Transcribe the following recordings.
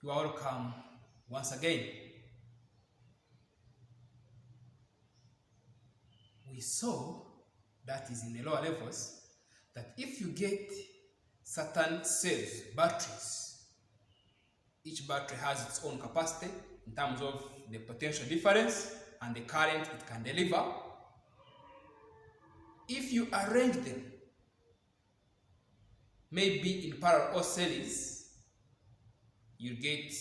You are welcome once again. We saw, that is in the lower levels, that if you get certain cells, batteries, each battery has its own capacity in terms of the potential difference and the current it can deliver. If you arrange them, maybe in parallel or series, you get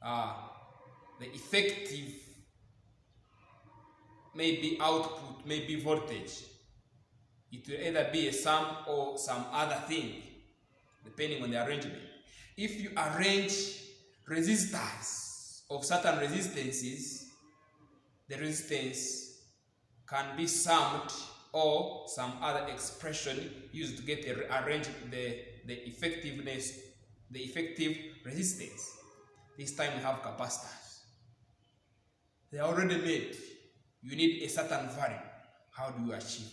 the effective maybe output, maybe voltage. It will either be a sum or some other thing, depending on the arrangement. If you arrange resistors of certain resistances, the resistance can be summed or some other expression used to get arrange the effectiveness, the effective resistance. This time we have capacitors. They are already made. You need a certain value. How do you achieve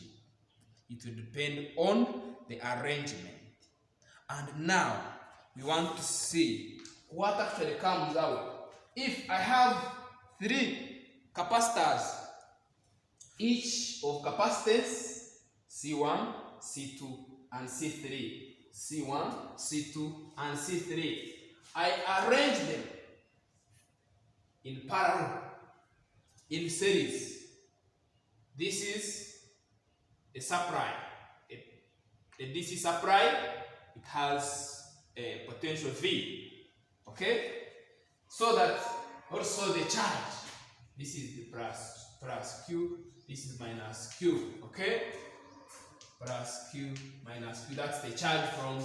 it? It will depend on the arrangement. And now we want to see what actually comes out. If I have 3 capacitors, each of capacitance C1, C2, and C3. C1, C2, and C3. I arrange them in parallel, in series. This is a supply, a DC supply. It has a potential V, okay? So that also the charge, this is the plus Q, this is minus Q, okay? Plus Q minus Q, that's the charge from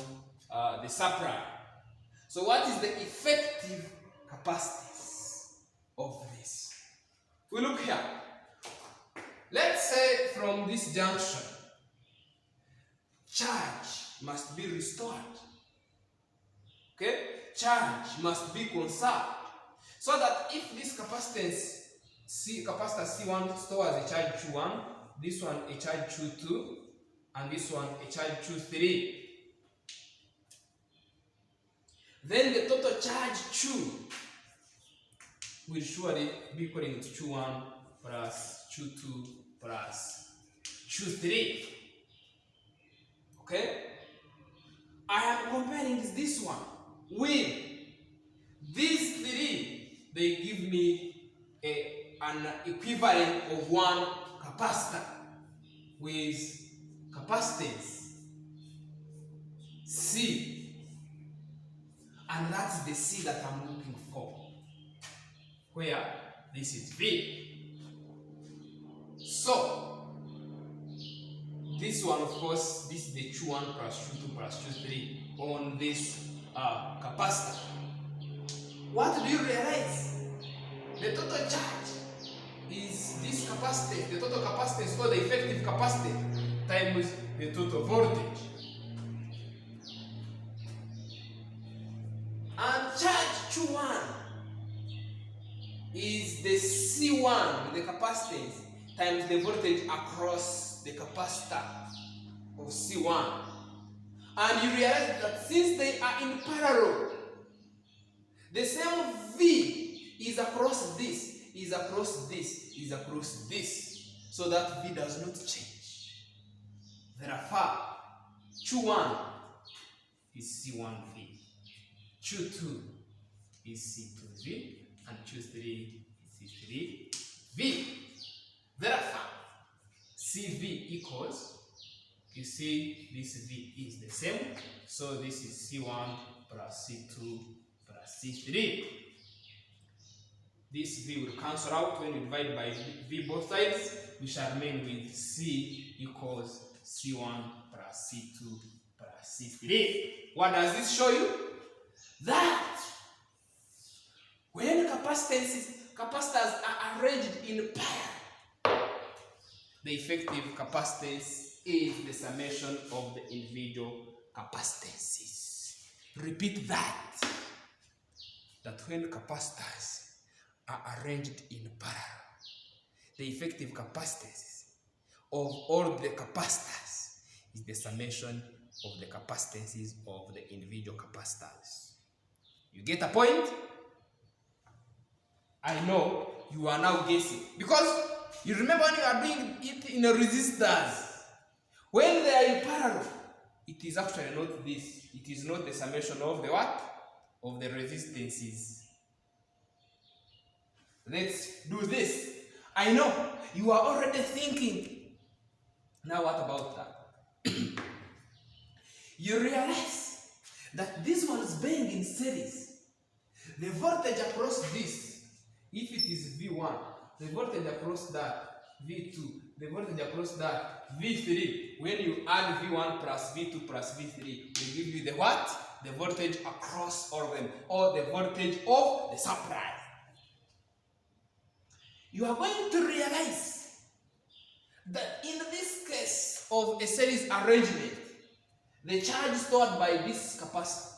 the supply. So what is the effective capacitance of this? We look here. Let's say from this junction, charge must be restored. Okay? Charge must be conserved. So that if this capacitance, capacitor C1 stores a charge Q1, this one a charge Q2, and this one a charge Q3, then the total charge Q will surely be equal to Q1 plus Q2 plus Q3. Okay? I am comparing this one with these 3. They give me an equivalent of one capacitor with capacitance C. And that's the C that I'm looking for, where this is V. So, this one, of course, this is the Q1 plus Q2 plus Q3 on this capacitor. What do you realize? The total charge is this capacitance, the total capacitance or the effective capacitance times the total voltage. And charge Q1 is the C1, the capacitance, times the voltage across the capacitor of C1. And you realize that since they are in parallel, the same V is across this, is across this, is across this, so that V does not change. Therefore, Q1 is C1V, Q2 is C2V, and Q3 is C3V. Therefore, CV equals, you see this V is the same, so this is C1 plus C2 plus C3. This V will cancel out when you divide by V both sides. We shall remain with C equals C1 plus C2 plus C3. What does this show you? That when capacitors are arranged in pair, the effective capacitance is the summation of the individual capacitances. Repeat that when capacitors are arranged in parallel, the effective capacitance of all the capacitors is the summation of the capacitances of the individual capacitors. You get a point? I know you are now guessing. Because you remember when you are doing it in a resistors, when they are in parallel, it is actually not this. It is not the summation of the what? Of the resistances. Let's do this. I know you are already thinking. Now what about that? You realize that this one is being in series. The voltage across this, if it is V1, the voltage across that, V2, the voltage across that, V3, when you add V1 plus V2 plus V3, will give you the what? The voltage across all of them, or the voltage of the supply. You are going to realize that in this case of a series arrangement, the charge stored by this capacitor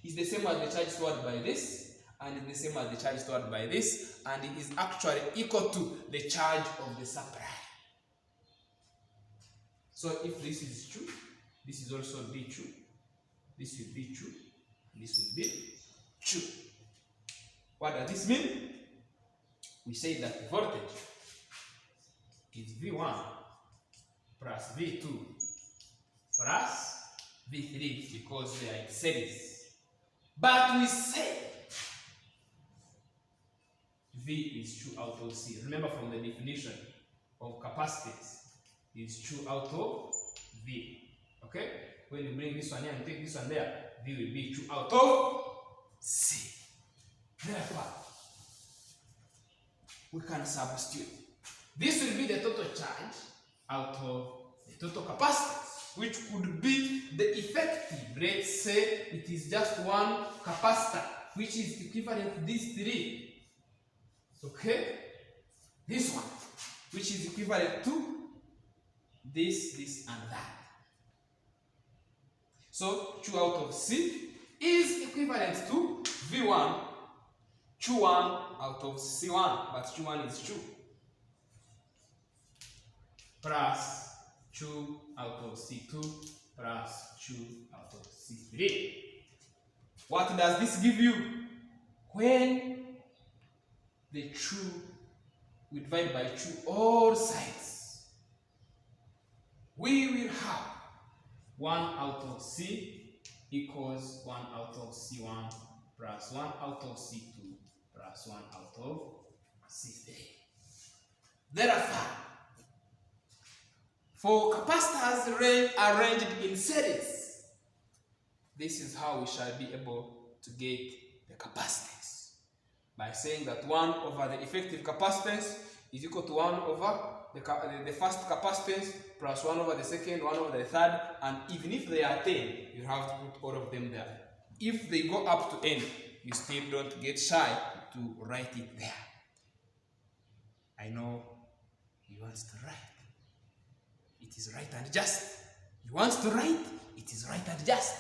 is the same as the charge stored by this, and is the same as the charge stored by this, and it is actually equal to the charge of the supply. So if this is true, this is also be true, this will be true, this will be true. What does this mean? We say that the voltage is V1 plus V2 plus V3 because they are in series. But we say V is true out of C. Remember from the definition of capacitance, is true out of V. Okay? When you bring this one here and take this one there, V will be true out of C. Therefore, we can substitute. This will be the total charge out of the total capacitance, which could be the effective. Let's say it is just one capacitor, which is equivalent to these three. Okay? This one, which is equivalent to this, and that. So, 2 out of C is equivalent to V1, 2 1 out of C1, but 2 1 is 2, plus 2 out of C2, plus 2 out of C3. What does this give you? When the 2 we divide by 2 all sides, we will have 1 out of C equals 1 out of C1 plus 1 out of C2 plus 1 out of C3. Therefore, for capacitors arranged in series, this is how we shall be able to get the capacitance. By saying that 1 over the effective capacitance is equal to 1 over the first capacitance plus 1 over the second, 1 over the third, and even if they are 10, you have to put all of them there. If they go up to n, you still don't get shy to write it there. I know you want to write. It is right and just. You want to write, it is right and just.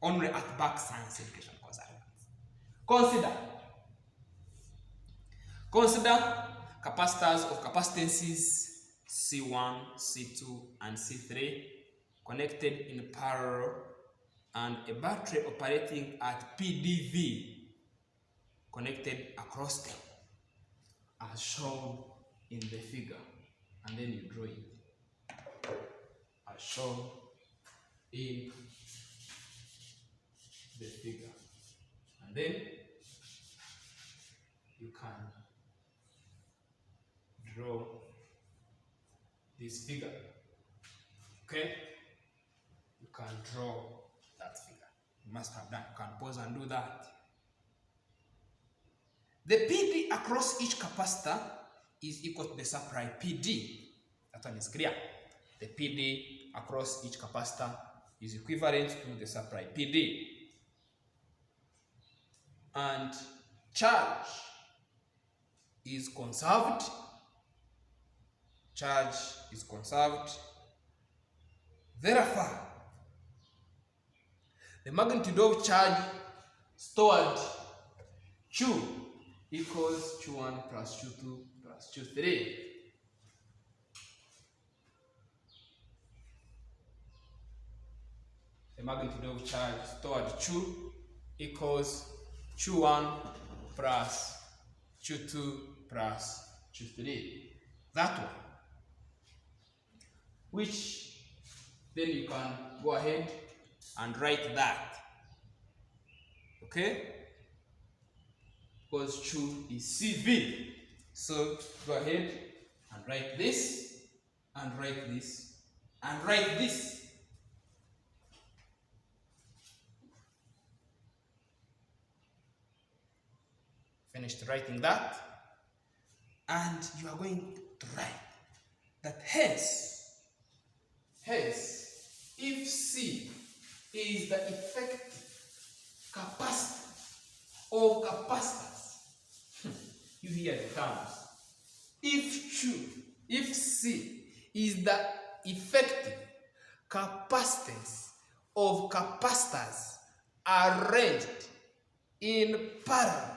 Only at Back Science Education Consultants. Consider capacitors of capacitances C1, C2, and C3 connected in parallel, and a battery operating at PDV connected across them, as shown in the figure. And then you draw it as shown in the figure. And then you can draw this figure. Okay? You can draw that figure. You must have done. You can pause and do that. The PD across each capacitor is equal to the supply PD. That one is clear. The PD across each capacitor is equivalent to the supply PD. And charge is conserved. Charge is conserved. Therefore, the magnitude of charge stored Q equals Q1 plus Q2 plus Q3. The magnitude of charge stored Q equals Q1 plus Q2 plus Q3. That one. Which then you can go ahead and write that. Okay? Because Q is CV. So go ahead and write this, and write this, and write this. Finished writing that, and you are going to write that hence, if C is the effective capacity of capacitors, you hear the terms. If C is the effective capacitance of capacitors arranged in parallel,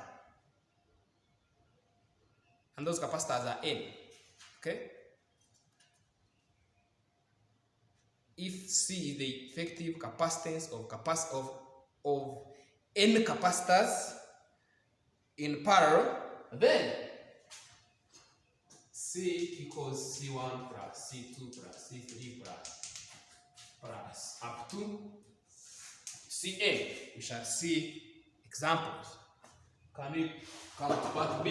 and those capacitors are N, okay? If C is the effective capacitance of N capacitors in parallel, then C equals C1 plus C2 plus C3 plus up to Cn. We shall see examples. Can we come to part B?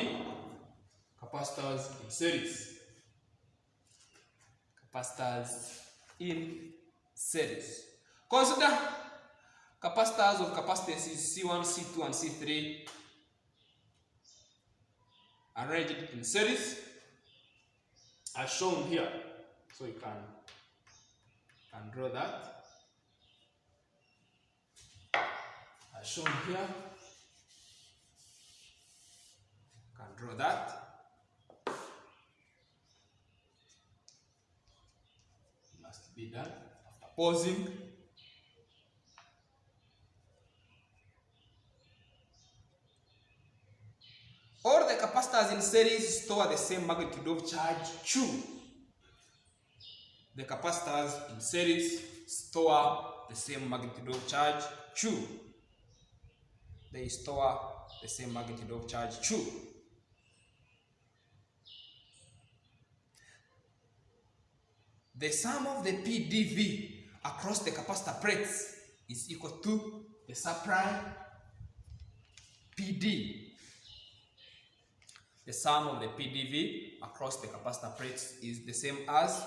Capacitors in series. Capacitors in series. Consider capacitors of capacitances C1, C2, and C3 arranged in series as shown here. So you can draw that as shown here. You can draw that. Must be done after pausing. All the capacitors in series store the same magnitude of charge Q. The capacitors in series store the same magnitude of charge Q. They store the same magnitude of charge Q. The sum of the PDV across the capacitor plates is equal to the supply PD. The sum of the PDV across the capacitor plates is the same as,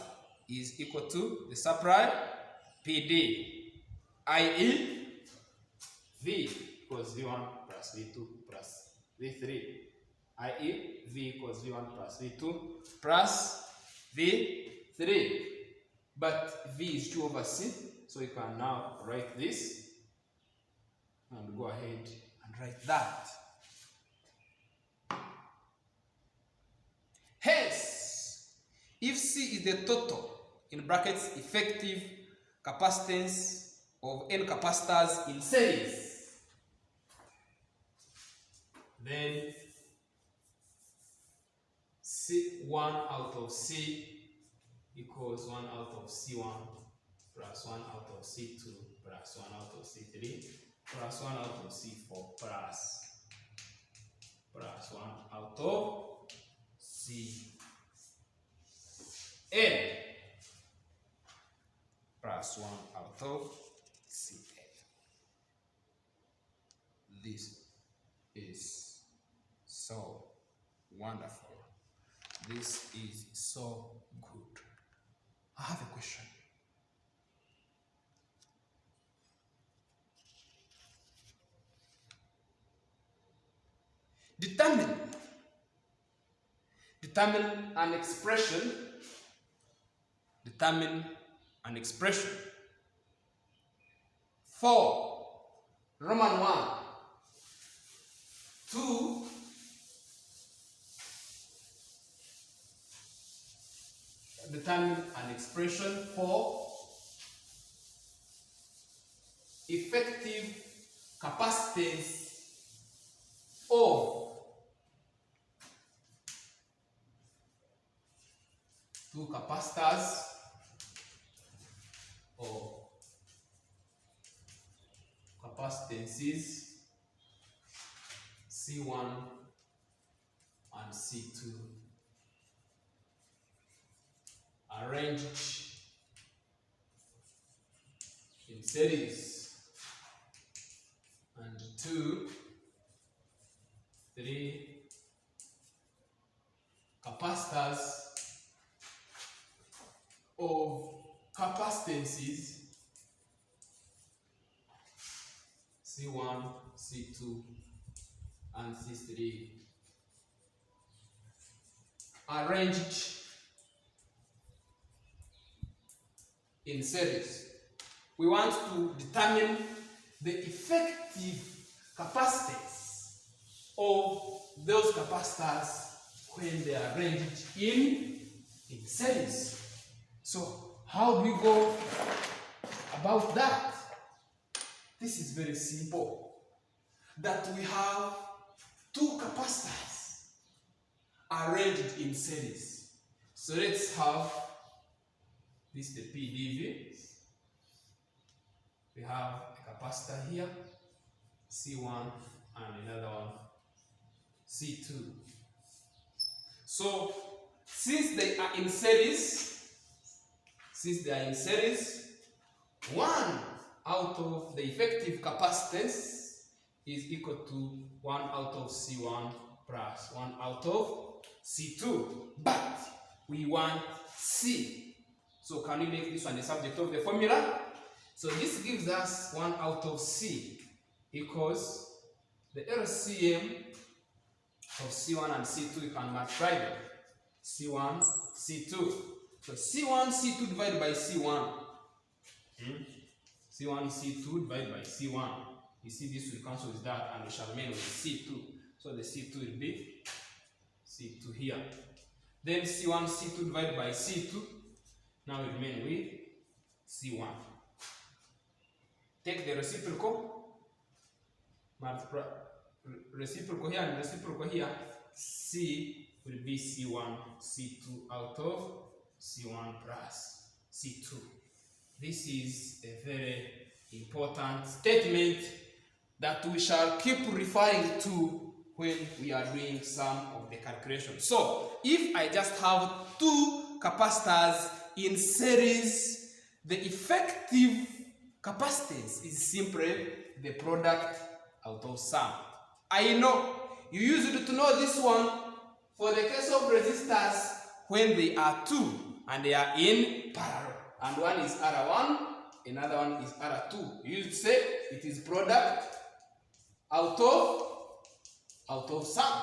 is equal to the supply PD, i.e. V equals V1 plus V2 plus V3, i.e. V equals V1 plus V2 plus V3. But V is 2 over C, so you can now write this and go ahead and write that. Hence, if C is the total, in brackets, effective capacitance of N capacitors in series, then C1 out of C equals 1 out of C1 plus 1 out of C2 plus 1 out of C3 plus 1 out of C4 plus 1 out of Cn plus 1 out of Cn. This is so wonderful. This is so good. I have a question. Determine an expression. Determine an expression for Roman 1, 2, determine an expression for effective capacitance of two capacitors or capacitances C1 and C2 arranged in series, and 2, 3 capacitors of capacitances C1, C2, and C3 arranged in series. We want to determine the effective capacitance of those capacitors when they are arranged in series. So how do we go about that? This is very simple. That we have two capacitors arranged in series. So let's have this the PDV. We have a capacitor here, C1, and another one, C2. So since they are in series, one out of the effective capacitance is equal to 1 out of C1 plus 1 out of C2. But we want C. So can we make this one the subject of the formula? So this gives us 1 out of C equals the LCM of C1 and C2. You can multiply them. C1, C2. So C1, C2 divided by C1. C1, C2 divided by C1. You see this will cancel with that and we shall remain with C2. So the C2 will be C2 here. Then C1, C2 divided by C2. Now we remain with C1. Take the reciprocal, multiply reciprocal here and reciprocal here. C will be C1, C2 out of C1 plus C2. This is a very important statement that we shall keep referring to when we are doing some of the calculations. So, if I just have two capacitors in series, the effective capacitance is simply the product out of sum. I know you used to know this one for the case of resistors when they are two and they are in parallel. And one is R1, another one is R2. You used to say it is product out of sum.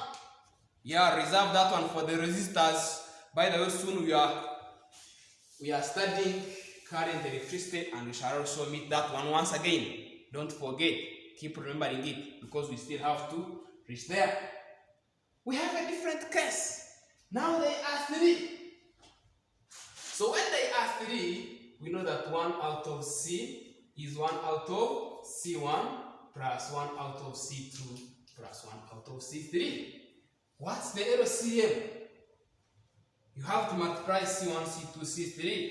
Yeah, reserve that one for the resistors. By the way, soon we are studying current electricity and we shall also meet that one once again. Don't forget, keep remembering it because we still have to reach there. We have a different case. Now they are 3. So when they are 3, we know that 1 out of C is 1 out of C1 plus 1 out of C2 plus 1 out of C3. What's the LCM? You have to multiply C1, C2, C3.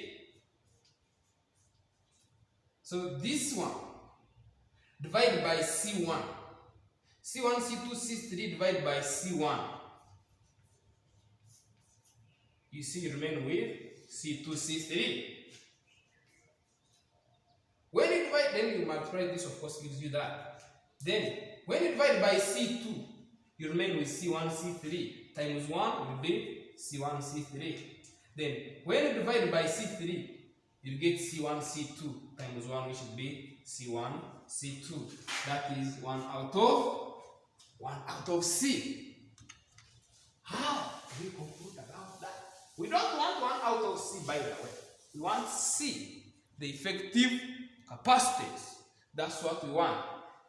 So this one divided by C1. C1, C2, C3 divided by C1. You see, you remain with C2, C3. When you divide, then you multiply this, of course, gives you that. Then, when you divide by C2, you remain with C1, C3. Times 1 will be C1, C3. Then, when you divide by C3, you get C1, C2 times 1, which will be C1, C2. That is 1 out of C. How do we conclude about that? We don't want 1 out of C, by the way. We want C, the effective capacitance. That's what we want.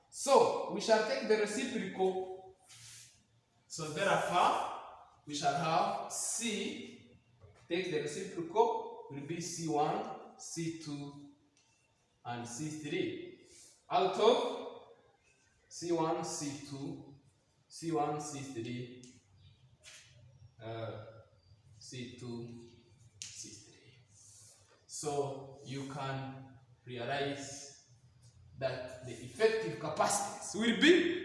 So, we shall take the reciprocal. So, therefore, we shall have C, take the reciprocal, will be C1, C2, and C3. Out of C1, C2, C1, C3, C2, C3. So you can realize that the effective capacitance will be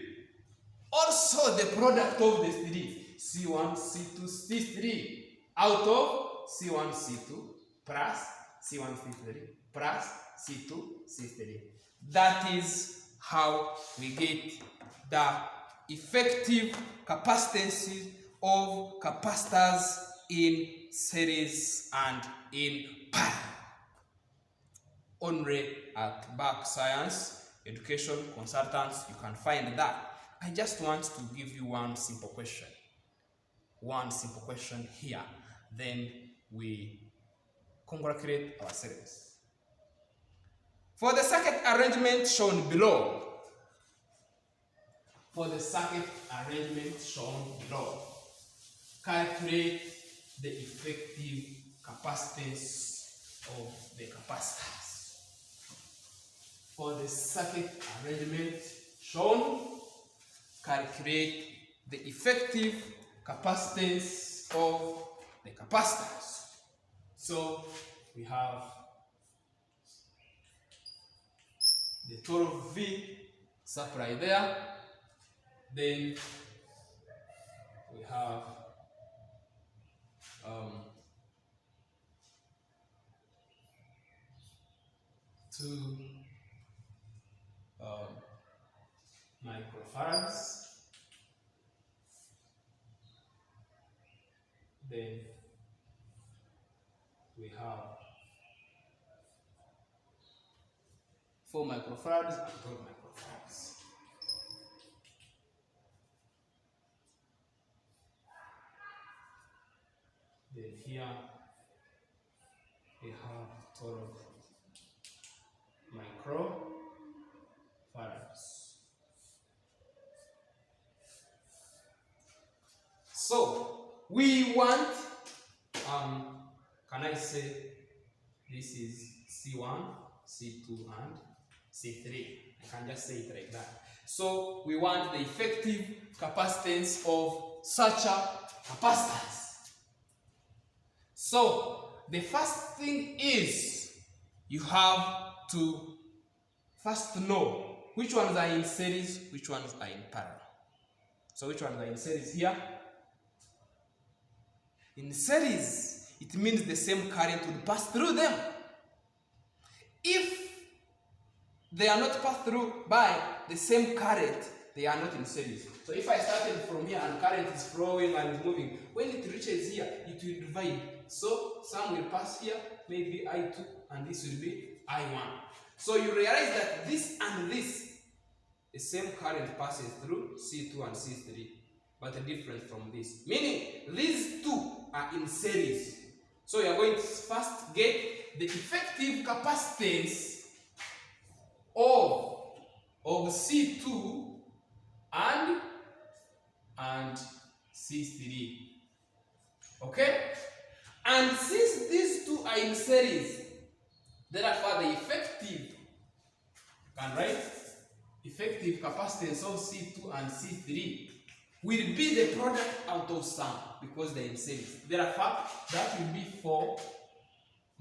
also So the product of the three, C1, C2, C3, out of C1, C2 plus C1, C3 plus C2, C3. That is how we get the effective capacitances of capacitors in series and in parallel. Only at Back Science Education Consultants you can find that. I just want to give you one simple question. One simple question here. Then we congratulate ourselves. For the circuit arrangement shown below, calculate the effective capacitance of the capacitors. For the circuit arrangement shown, calculate the effective capacitance of the capacitors. So we have the total V supply there. Then we have two microfarads. Then we have 4 microfarads and 12 microfarads. Then here we have 12 microfarads. So we want, can I say this is C1, C2, and C3? I can just say it like that. So we want the effective capacitance of such a capacitance. So the first thing is you have to first know which ones are in series, which ones are in parallel. So which ones are in series here? In series, it means the same current will pass through them. If they are not passed through by the same current, they are not in series. So if I started from here and current is flowing and is moving, when it reaches here, it will divide. So some will pass here, maybe I2, and this will be I1. So you realize that this and this, the same current passes through C2 and C3, but different from this. Meaning, these two are in series. So you are going to first get the effective capacitance of C2 and C3. Okay? And since these two are in series, therefore the effective capacitance of C2 and C3 will be the product out of sum because they're in series. Therefore, that will be 4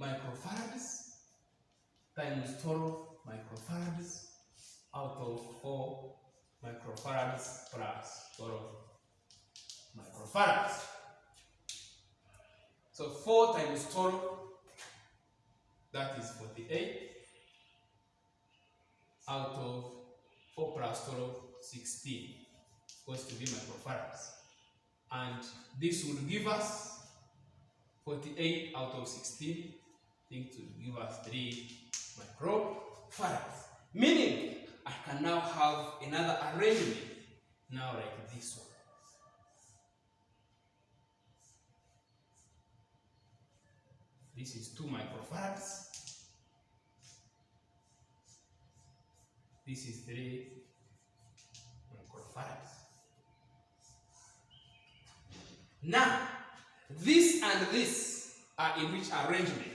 microfarads times 12 microfarads out of 4 microfarads plus 12 microfarads. So 4 times 12, that is 48, out of 4 plus 12, 16, goes to be microfarads. And this will give us 48 out of 16, I think it will give us 3 microfarads. Meaning, I can now have another arrangement, now like this one. This is 2 microfarads. This is 3 microfarads. Now, this and this are in which arrangement?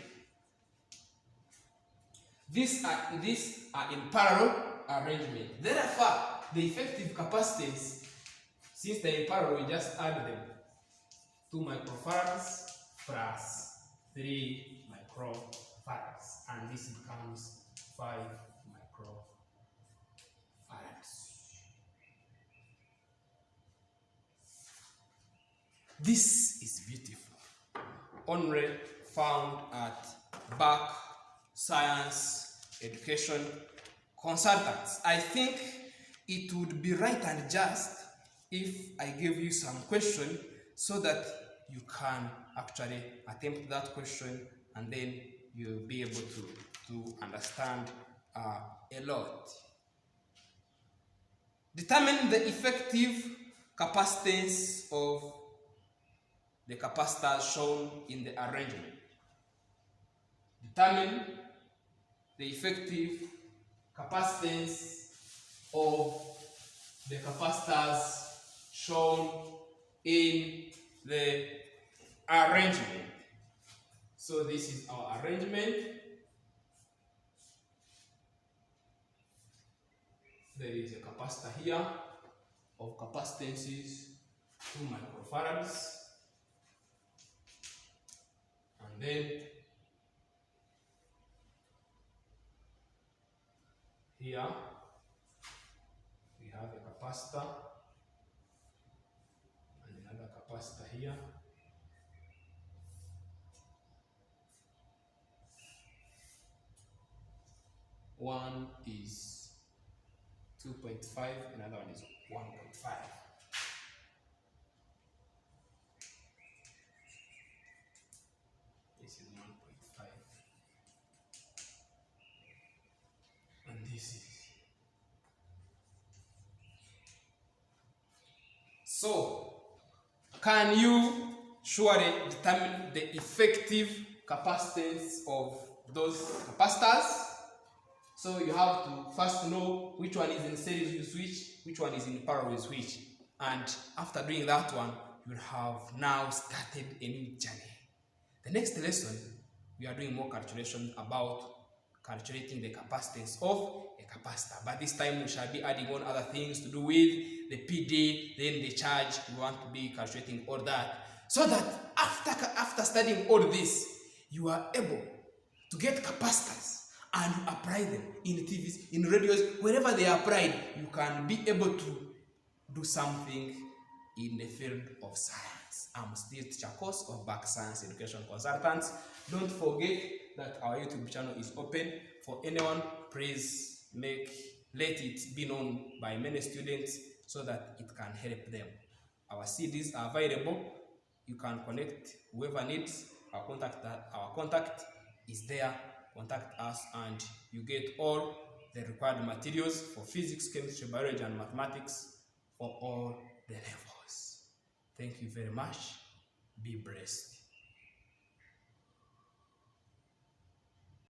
These are in parallel arrangement. Therefore, the effective capacitance, since they're in parallel, we just add them. 2 microfarads plus 3 microfarads, and this becomes 5 microfarads. This is beautiful. Only found at Back Science Education Consultants. I think it would be right and just if I give you some question so that you can actually attempt that question and then you'll be able to understand a lot. Determine the effective capacitance of the capacitors shown in the arrangement. Determine the effective capacitance of the capacitors shown in the arrangement. So this is our arrangement. There is a capacitor here of capacitances 2 microfarads, and then here we have a capacitor and another capacitor here. One is 2.5, another one is 1.5. This is 1.5. And this is. So, can you surely determine the effective capacitance of those capacitors? So you have to first know which one is in series with which one is in parallel with which. And after doing that one, you have now started a new journey. The next lesson, we are doing more calculation about calculating the capacitance of a capacitor. But this time we shall be adding on other things to do with the PD, then the charge. We want to be calculating all that. So that after studying all this, you are able to get capacitors and you apply them in TVs, in radios, wherever they are applied, you can be able to do something in the field of science. I'm still teacher course of Back Science Education Consultants. Don't forget that our YouTube channel is open for anyone. Please let it be known by many students so that it can help them. Our CDs are available. You can connect whoever needs. Our contact is there. Contact us and you get all the required materials for physics, chemistry, biology, and mathematics for all the levels. Thank you very much. Be blessed.